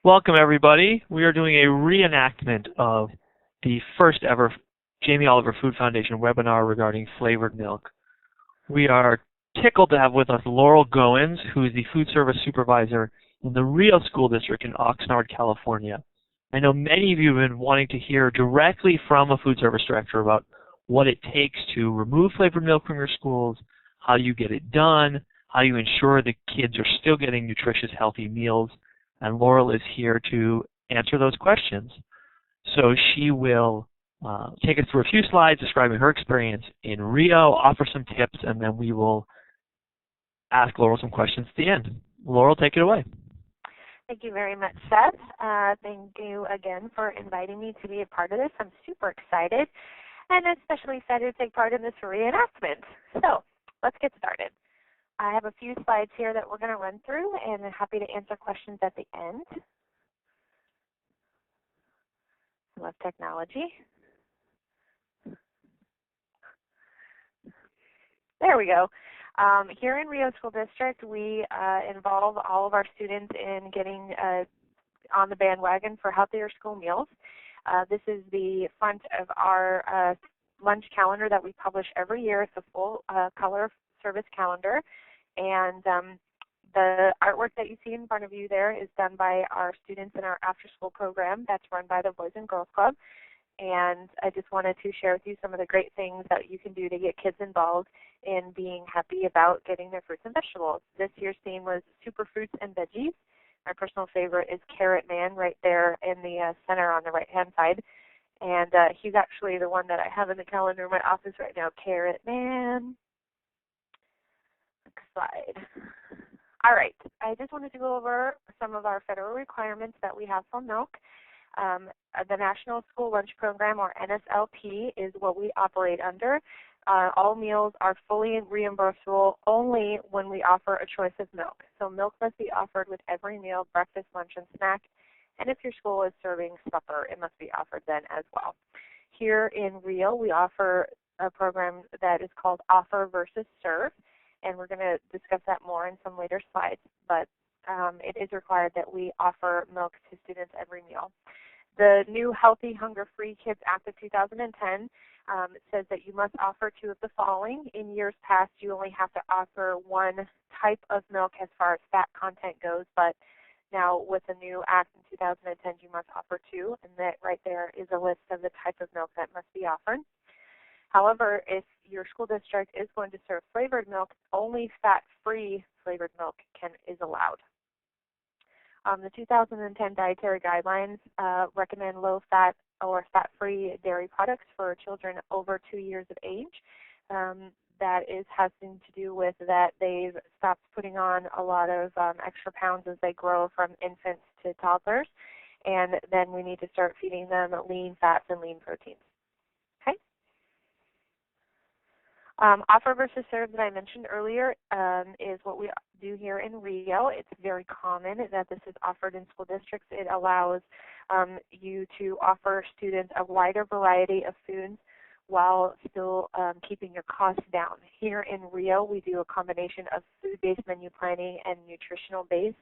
Welcome everybody. We are doing a reenactment of the first ever Jamie Oliver Food Foundation webinar regarding flavored milk. We are tickled to have with us Laurel Goins, who is the Food Service Supervisor in the Rio School District in Oxnard, California. I know many of you have been wanting to hear directly from a food service director about what it takes to remove flavored milk from your schools, how you get it done, how you ensure the kids are still getting nutritious, healthy meals. And Laurel is here to answer those questions. So she will take us through a few slides describing her experience in Rio, offer some tips, and then we will ask Laurel some questions at the end. Laurel, take it away. Thank you very much, Seth. Thank you again for inviting me to be a part of this. I'm super excited, and especially excited to take part in this reenactment. So let's get started. I have a few slides here that we're going to run through, and I'm happy to answer questions at the end. I love technology. There we go. Here in Rio School District, we involve all of our students in getting on the bandwagon for healthier school meals. This is the front of our lunch calendar that we publish every year. It's a full color service calendar. And the artwork that you see in front of you there is done by our students in our after-school program that's run by the Boys and Girls Club. And I just wanted to share with you some of the great things that you can do to get kids involved in being happy about getting their fruits and vegetables. This year's theme was Super Fruits and Veggies. My personal favorite is Carrot Man right there in the center on the right-hand side. And he's actually the one that I have in the calendar in my office right now, Carrot Man. Next slide. All right, I just wanted to go over some of our federal requirements that we have for milk. The National School Lunch Program, or NSLP, is what we operate under. All meals are fully reimbursable only when we offer a choice of milk. So milk must be offered with every meal, breakfast, lunch, and snack. And if your school is serving supper, it must be offered then as well. Here in Rio, we offer a program that is called Offer versus Serve. And we're going to discuss that more in some later slides, but it is required that we offer milk to students every meal. The new Healthy, Hunger-Free Kids Act of 2010 says that you must offer two of the following. In years past, you only have to offer one type of milk as far as fat content goes, but now with the new act in 2010, you must offer two, and that right there is a list of the type of milk that must be offered. However, if your school district is going to serve flavored milk, only fat-free flavored milk is allowed. The 2010 dietary guidelines recommend low-fat or fat-free dairy products for children over 2 years of age. That has to do with that they've stopped putting on a lot of extra pounds as they grow from infants to toddlers, and then we need to start feeding them lean fats and lean proteins. Okay. Offer versus serve that I mentioned earlier is what we do here in Rio. It's very common that this is offered in school districts. It allows you to offer students a wider variety of foods while still keeping your costs down. Here in Rio, we do a combination of food-based menu planning and nutritional-based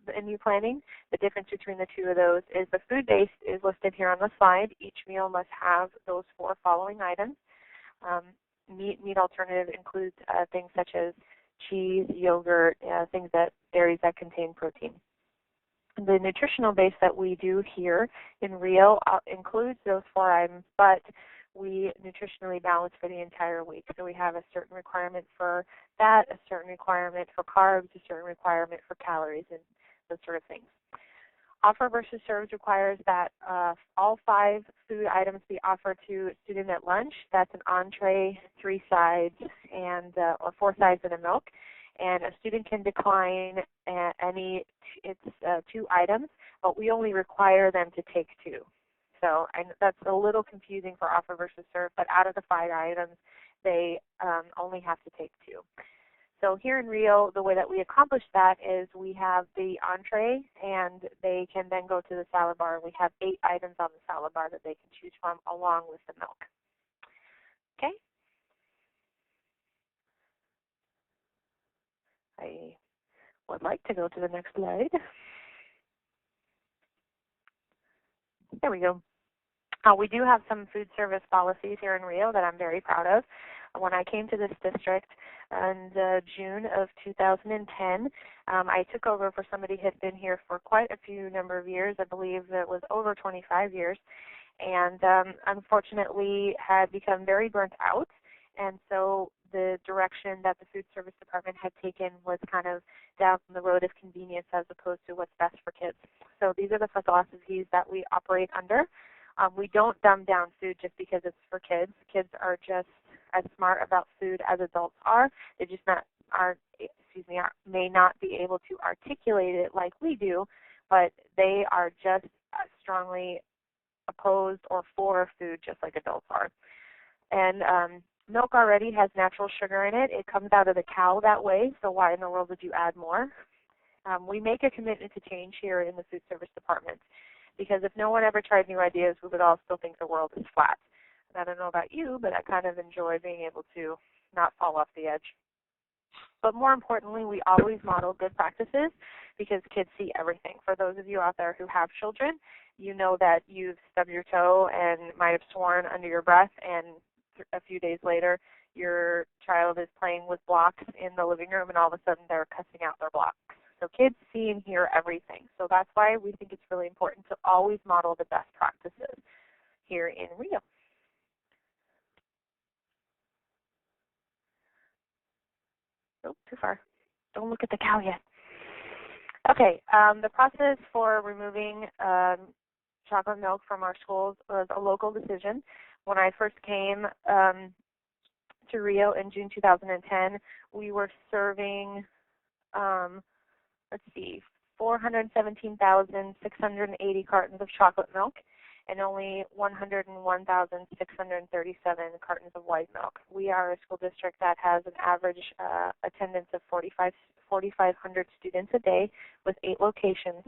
menu planning. The difference between the two of those is the food-based is listed here on the slide. Each meal must have those four following items. Meat alternative includes things such as cheese, yogurt, dairies that contain protein. The nutritional base that we do here in Rio includes those four items, but we nutritionally balance for the entire week. So we have a certain requirement for fat, a certain requirement for carbs, a certain requirement for calories, and those sort of things. Offer versus serve requires that all 5 food items be offered to a student at lunch. That's an entree, 3 sides, and or 4 sides and a milk. And a student can decline it's 2 items, but we only require them to take 2. So that's a little confusing for offer versus serve, but out of the 5 items, they only have to take 2. So here in Rio, the way that we accomplish that is we have the entree, and they can then go to the salad bar. We have 8 items on the salad bar that they can choose from along with the milk. Okay? I would like to go to the next slide. There we go. We do have some food service policies here in Rio that I'm very proud of. When I came to this district in June of 2010, I took over for somebody who had been here for quite a few number of years. I believe it was over 25 years, and unfortunately had become very burnt out. And so the direction that the food service department had taken was kind of down the road of convenience as opposed to what's best for kids. So these are the philosophies that we operate under. We don't dumb down food just because it's for kids. Kids are just as smart about food as adults are. They just may not be able to articulate it like we do, but they are just as strongly opposed or for food just like adults are. And milk already has natural sugar in it. It comes out of the cow that way, so why in the world would you add more? We make a commitment to change here in the food service department, because if no one ever tried new ideas, we would all still think the world is flat. And I don't know about you, but I kind of enjoy being able to not fall off the edge. But more importantly, we always model good practices because kids see everything. For those of you out there who have children, you know that you've stubbed your toe and might have sworn under your breath, and a few days later, your child is playing with blocks in the living room, and all of a sudden they're cussing out their blocks. So kids see and hear everything. So that's why we think it's really important to always model the best practices here in Rio. Oh, too far. Don't look at the cow yet. Okay, the process for removing chocolate milk from our schools was a local decision. When I first came to Rio in June 2010, we were serving 417,680 cartons of chocolate milk and only 101,637 cartons of white milk. We are a school district that has an average attendance of 4,500 students a day with 8 locations,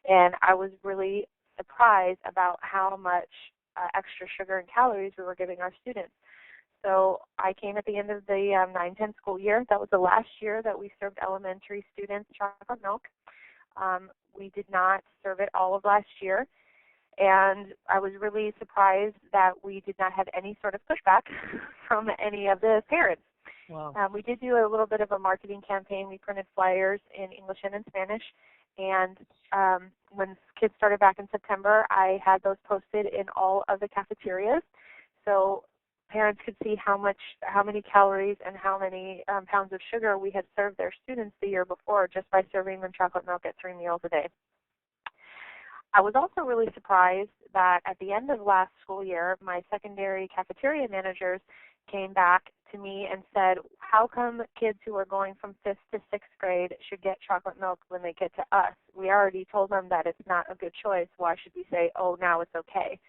and I was really surprised about how much extra sugar and calories we were giving our students. So I came at the end of the 9-10 school year. That was the last year that we served elementary students chocolate milk. We did not serve it all of last year, and I was really surprised that we did not have any sort of pushback from any of the parents. Wow. We did do a little bit of a marketing campaign. We printed flyers in English and in Spanish, and when kids started back in September, I had those posted in all of the cafeterias, so parents could see how many calories and how many pounds of sugar we had served their students the year before just by serving them chocolate milk at 3 meals a day. I was also really surprised that at the end of last school year, my secondary cafeteria managers came back to me and said, how come kids who are going from 5th to 6th grade should get chocolate milk when they get to us? We already told them that it's not a good choice. Why should we say, oh, now it's okay?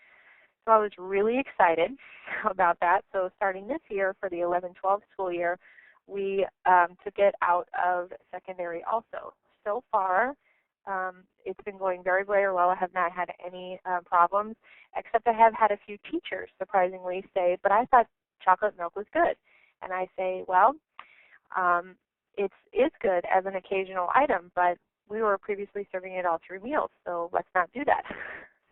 So I was really excited about that. So starting this year for the 11-12 school year, we took it out of secondary also. So far, it's been going very, very well. I have not had any problems, except I have had a few teachers surprisingly say, but I thought chocolate milk was good. And I say, well, it's good as an occasional item, but we were previously serving it all 3 meals, so let's not do that.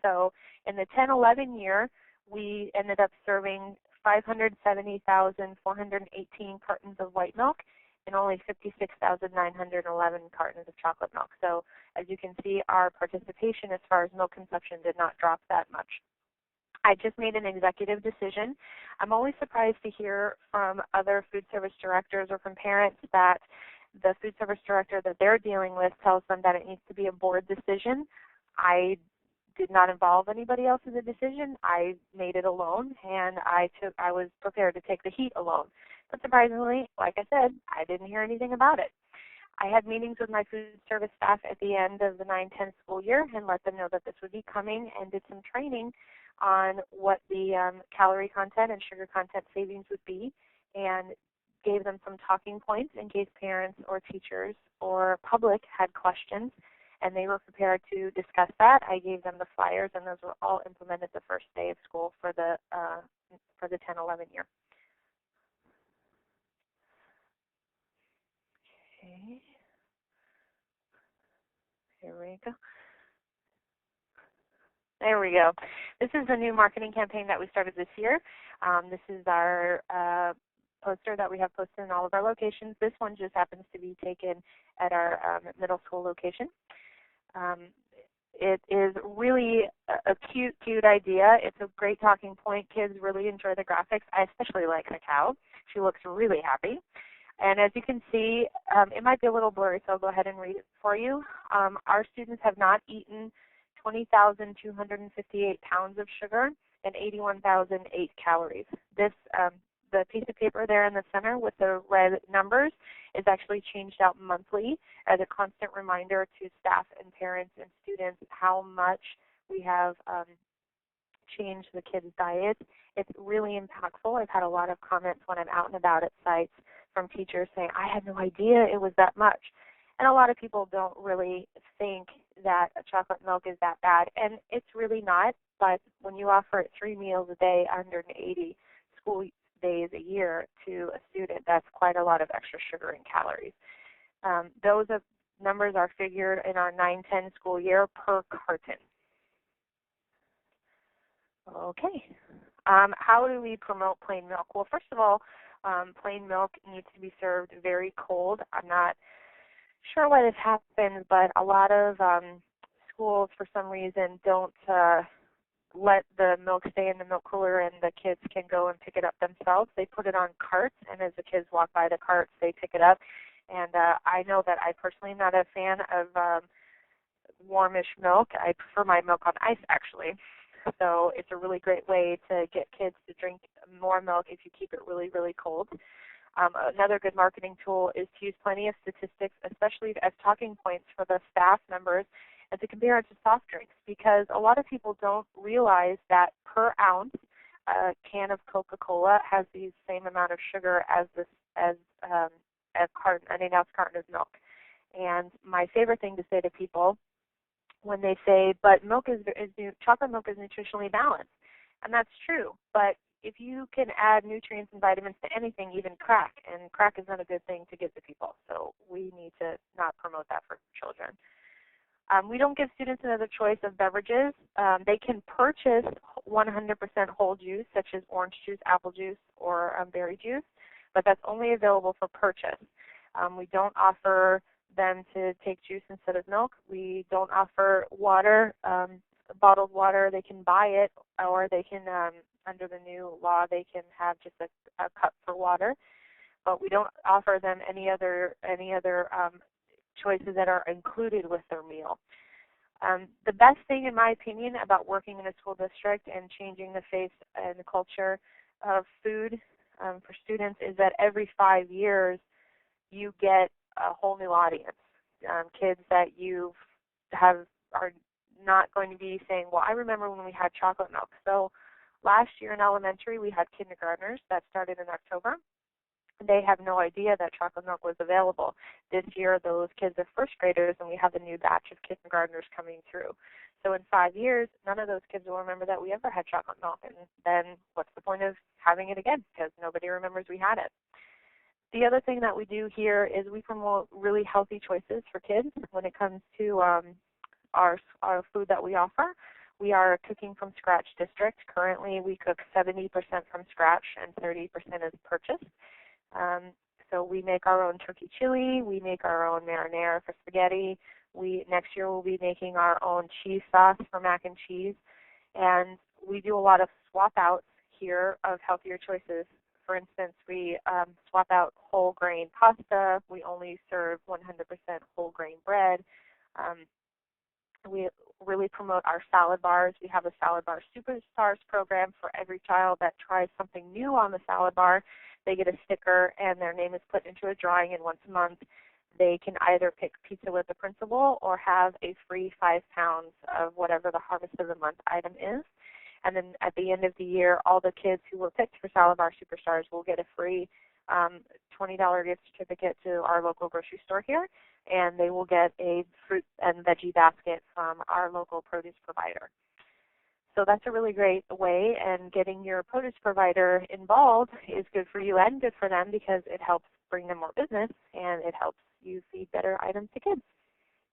So in the 10-11 year, we ended up serving 570,418 cartons of white milk and only 56,911 cartons of chocolate milk. So as you can see, our participation as far as milk consumption did not drop that much. I just made an executive decision. I'm always surprised to hear from other food service directors or from parents that the food service director that they're dealing with tells them that it needs to be a board decision. I did not involve anybody else in the decision. I made it alone, and I was prepared to take the heat alone. But surprisingly, like I said, I didn't hear anything about it. I had meetings with my food service staff at the end of the 9-10 school year and let them know that this would be coming, and did some training on what the calorie content and sugar content savings would be, and gave them some talking points in case parents or teachers or public had questions, and they were prepared to discuss that. I gave them the flyers, and those were all implemented the first day of school for the 10-11 year. Okay. Here we go. There we go. This is a new marketing campaign that we started this year. This is our poster that we have posted in all of our locations. This one just happens to be taken at our middle school location. It is really a cute idea. It's a great talking point. Kids really enjoy the graphics. I especially like the cow. She looks really happy. And as you can see, it might be a little blurry, so I'll go ahead and read it for you. Our students have not eaten 20,258 pounds of sugar and 81,008 calories. This, the piece of paper there in the center with the red numbers is actually changed out monthly as a constant reminder to staff and parents and students how much we have changed the kids' diet. It's really impactful. I've had a lot of comments when I'm out and about at sites from teachers saying, I had no idea it was that much. And a lot of people don't really think that chocolate milk is that bad, and it's really not. But when you offer it 3 meals a day, 180 school days a year to a student, that's quite a lot of extra sugar and calories. Those numbers are figured in our 9-10 school year per carton. Okay. How do we promote plain milk? Well, first of all, plain milk needs to be served very cold. I'm not sure why this happens, but a lot of schools, for some reason, don't let the milk stay in the milk cooler and the kids can go and pick it up themselves. They put it on carts, and as the kids walk by the carts, they pick it up. And I know that I personally am not a fan of warmish milk. I prefer my milk on ice, actually. So it's a really great way to get kids to drink more milk if you keep it really, really cold. Another good marketing tool is to use plenty of statistics, especially as talking points for the staff members, and to compare it to soft drinks, because a lot of people don't realize that per ounce a can of Coca-Cola has the same amount of sugar as an 8-ounce carton of milk. And my favorite thing to say to people when they say, but chocolate milk is nutritionally balanced, and that's true, but if you can add nutrients and vitamins to anything, even crack, and crack is not a good thing to give to people, so we need to not promote that for children. We don't give students another choice of beverages. They can purchase 100% whole juice, such as orange juice, apple juice, or berry juice, but that's only available for purchase. We don't offer them to take juice instead of milk. We don't offer water, bottled water. They can buy it, or they can, under the new law, they can have just a cup for water. But we don't offer them any other choices that are included with their meal. The best thing, in my opinion, about working in a school district and changing the face and the culture of food for students is that every 5 years you get a whole new audience. Kids that are not going to be saying, well, I remember when we had chocolate milk. So last year in elementary we had kindergartners that started in October. They have no idea that chocolate milk was available. This year those kids are first graders, and we have a new batch of kindergartners coming through. So in 5 years, none of those kids will remember that we ever had chocolate milk, and then what's the point of having it again, because nobody remembers we had it. The other thing that we do here is we promote really healthy choices for kids when it comes to our food that we offer. We are a cooking from scratch district. Currently we cook 70% from scratch and 30% is purchased. So we make our own turkey chili, we make our own marinara for spaghetti. Next year we'll be making our own cheese sauce for mac and cheese. And we do a lot of swap outs here of healthier choices. For instance, we swap out whole grain pasta. We only serve 100% whole grain bread. We really promote our salad bars. We have a Salad Bar Superstars program. For every child that tries something new on the salad bar, they get a sticker and their name is put into a drawing, and once a month they can either pick pizza with the principal or have a free 5 pounds of whatever the Harvest of the Month item is. And then at the end of the year, all the kids who were picked for Salad Bar Superstars will get a free $20 gift certificate to our local grocery store here, and they will get a fruit and veggie basket from our local produce provider. So that's a really great way, and getting your produce provider involved is good for you and good for them because it helps bring them more business and it helps you feed better items to kids.